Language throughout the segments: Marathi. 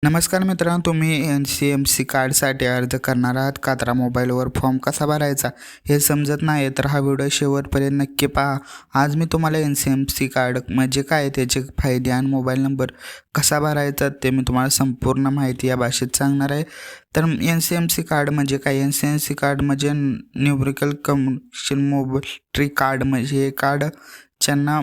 नमस्कार मित्रांनो, तुम्ही NCMC कार्डसाठी अर्ज करणार आहात का? तर मोबाईलवर फॉर्म कसा भरायचा हे समजत नाही तर हा व्हिडिओ शेवटपर्यंत नक्की पहा. आज मी तुम्हाला NCMC कार्ड म्हणजे काय, त्याचे फायदे आणि मोबाईल नंबर कसा भरायचा ते मी तुम्हाला संपूर्ण माहिती या भाषेत सांगणार आहे. तर NCMC कार्ड म्हणजे काय? NCMC कार्ड म्हणजे न्यूमरिकल कम्युनिकेशन मोबिलिटी कार्ड. म्हणजे हे कार्ड ज्यांना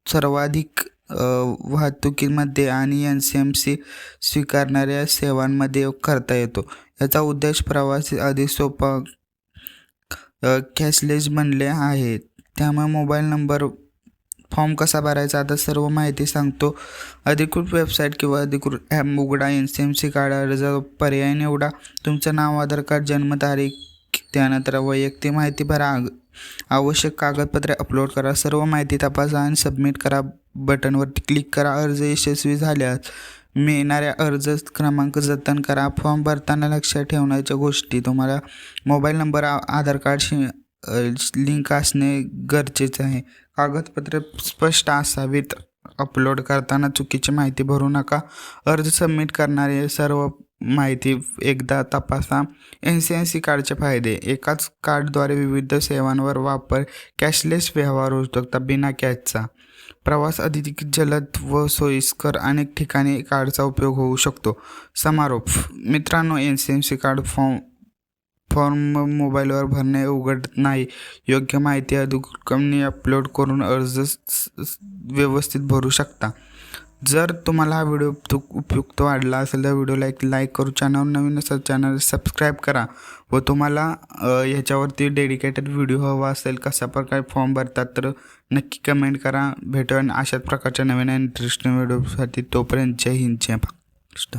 सर्वाधिक वाहतुकीमध्ये आणि NCMC स्वीकारणाऱ्या सेवांमध्ये करता येतो. याचा उद्देश प्रवासी अधिक सोपा कॅशलेस बनले आहे. त्यामुळे मोबाईल नंबर फॉर्म कसा भरायचा आता सर्व माहिती सांगतो. अधिकृत वेबसाईट किंवा अधिकृत ॲप उघडा. NCMC कार्ड अर्ज पर्याय निवडा. तुमचं नाव, आधार कार्ड, जन्मतारीख, त्यानंतर वैयक्तिक माहिती भरा. आवश्यक कागदपत्रे अपलोड करा. सर्व माहिती तपासा आणि सबमिट करा बटनवरती क्लिक करा. अर्ज यशस्वी झाल्यास मिळणाऱ्या अर्ज क्रमांक जतन करा. फॉर्म भरताना लक्षात ठेवण्याच्या गोष्टी: तुम्हाला मोबाईल नंबर, आधार कार्डशी लिंक असणे गरजेचे आहे. कागदपत्रे स्पष्ट असावीत. अपलोड करताना चुकीची माहिती भरू नका. अर्ज सबमिट करणारे सर्व माहिती एकदा तपासा. NCMC कार्डचे फायदे: एकाच कार्डद्वारे विविध सेवांवर वापर. कॅशलेस व्यवहार होऊ शकतात बिना कॅशचा. प्रवास अधिक जलद व सोयीस्कर. अनेक ठिकाणी कार्डचा उपयोग होऊ शकतो. समारोप: मित्रांनो, NCMC कार्ड फॉर्म मोबाईलवर भरणे अवघड नाही. योग्य माहिती अधिकृतपणे अपलोड करून अर्ज व्यवस्थित भरू शकता. जर तुम्हाला हा व्हिडिओ उपयुक्त वाटला असेल तर व्हिडिओला एक लाईक करू. चॅनल नवीन असेल चॅनल सबस्क्राईब करा. व तुम्हाला ह्याच्यावरती डेडिकेटेड व्हिडिओ हवा असेल कशा प्रकारे फॉर्म भरतात तर नक्की कमेंट करा. भेटूया अशाच प्रकारच्या नवीन इंटरेस्टिंग व्हिडिओसाठी. तोपर्यंत जय हिंद, जय महाराष्ट्र.